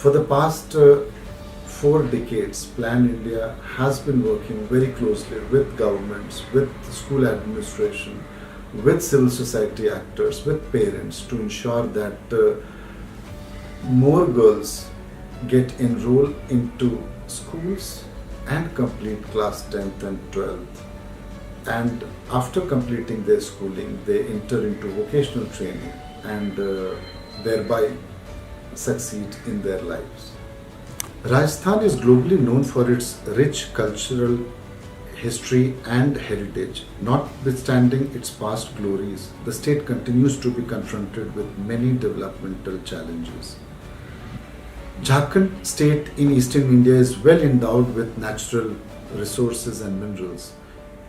For the past 4 decades, Plan India has been working very closely with governments, with school administration, with civil society actors, with parents to ensure that more girls get enrolled into schools and complete class 10th and 12th. And after completing their schooling, they enter into vocational training and thereby succeed in their lives. Rajasthan is globally known for its rich cultural history and heritage. Notwithstanding its past glories, the state continues to be confronted with many developmental challenges. Jharkhand state in eastern India is well endowed with natural resources and minerals.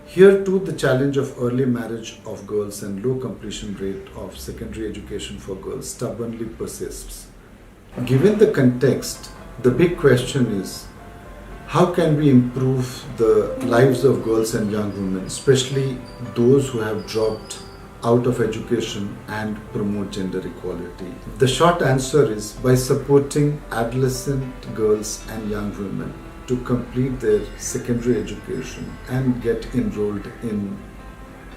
Here too, the challenge of early marriage of girls and low completion rate of secondary education for girls stubbornly persists. Given the context, the big question is, how can we improve the lives of girls and young women, especially those who have dropped out of education, and promote gender equality? The short answer is by supporting adolescent girls and young women to complete their secondary education and get enrolled in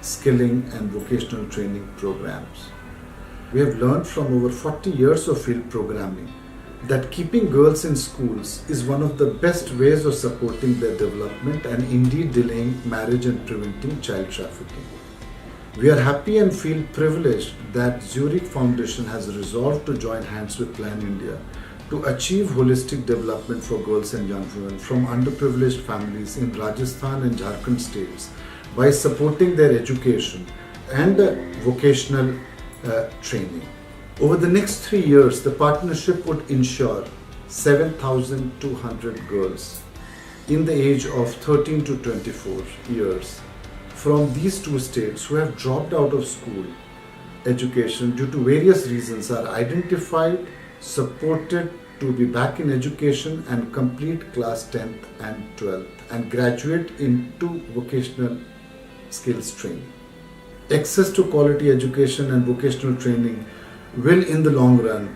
skilling and vocational training programs. We have learned from over 40 years of field programming that keeping girls in schools is one of the best ways of supporting their development and indeed delaying marriage and preventing child trafficking. We are happy and feel privileged that Zurich Foundation has resolved to join hands with Plan India to achieve holistic development for girls and young women from underprivileged families in Rajasthan and Jharkhand states by supporting their education and vocational training. Over the next 3 years, the partnership would ensure 7,200 girls in the age of 13 to 24 years from these two states who have dropped out of school education due to various reasons are identified, supported to be back in education and complete class 10th and 12th and graduate into vocational skills training. Access to quality education and vocational training will in the long run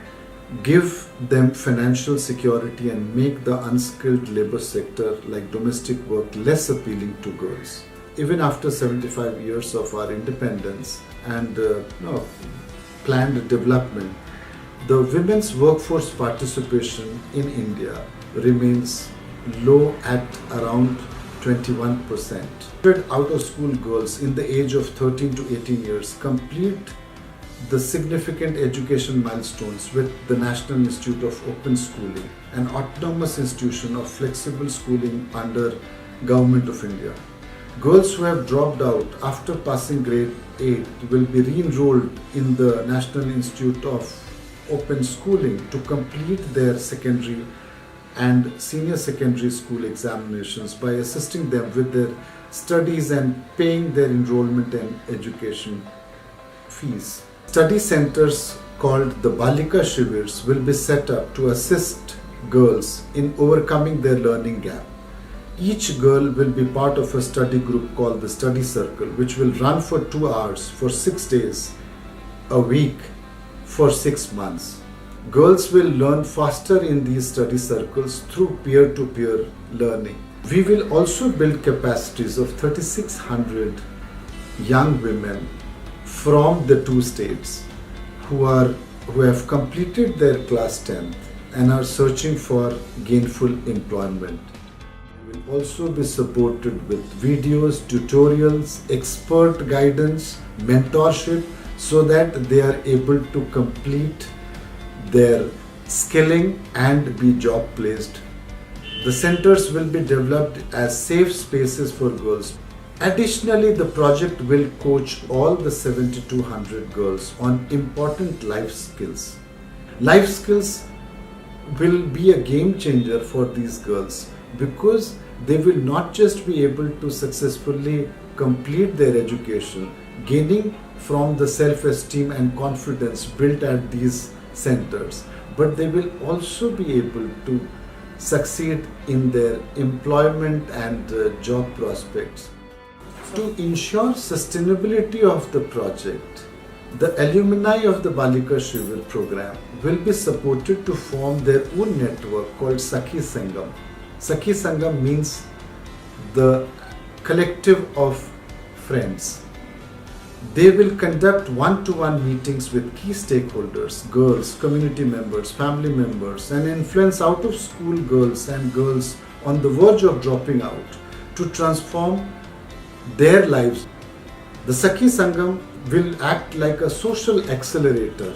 give them financial security and make the unskilled labor sector like domestic work less appealing to girls. Even after 75 years of our independence and planned development, the women's workforce participation in India remains low at around 21%. Out of school girls in the age of 13 to 18 years complete the significant education milestones with the National Institute of Open Schooling, an autonomous institution of flexible schooling under Government of India. Girls who have dropped out after passing grade 8 will be re-enrolled in the National Institute of Open Schooling to complete their secondary and senior secondary school examinations by assisting them with their studies and paying their enrollment and education fees. Study centers called the Balika Shivirs will be set up to assist girls in overcoming their learning gap. Each girl will be part of a study group called the Study Circle, which will run for 2 hours for 6 days a week for 6 months. Girls will learn faster in these study circles through peer-to-peer learning. We will also build capacities of 3,600 young women from the two states who have completed their class 10th and are searching for gainful employment. We will also be supported with videos, tutorials, expert guidance, mentorship so that they are able to complete their skilling and be job placed. The centers will be developed as safe spaces for girls. Additionally, the project will coach all the 7,200 girls on important life skills. Life skills will be a game changer for these girls because they will not just be able to successfully complete their education, gaining from the self-esteem and confidence built at these centers, but they will also be able to succeed in their employment and job prospects. To ensure sustainability of the project, The alumni of the Balika Shivir program will be supported to form their own network called Sakhi Sangam. Sakhi Sangam means the collective of friends. They will conduct one-to-one meetings with key stakeholders, girls, community members, family members, and influence out-of-school girls and girls on the verge of dropping out to transform their lives. The Sakhi Sangam will act like a social accelerator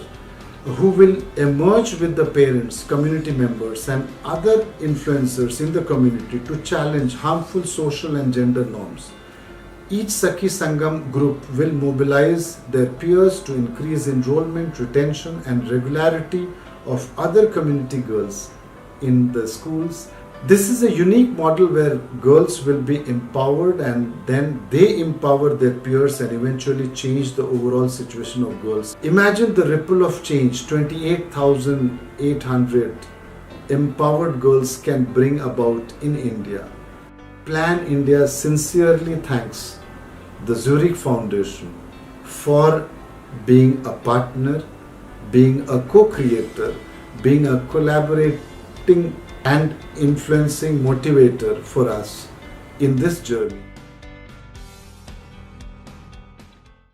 who will emerge with the parents, community members, and other influencers in the community to challenge harmful social and gender norms. Each Sakhi Sangam group will mobilize their peers to increase enrollment, retention, and regularity of other community girls in the schools. This is a unique model where girls will be empowered and then they empower their peers and eventually change the overall situation of girls. Imagine the ripple of change 28,800 empowered girls can bring about in India. Plan India sincerely thanks the Zurich Foundation for being a partner, being a co-creator, being a collaborating and influencing motivator for us in this journey.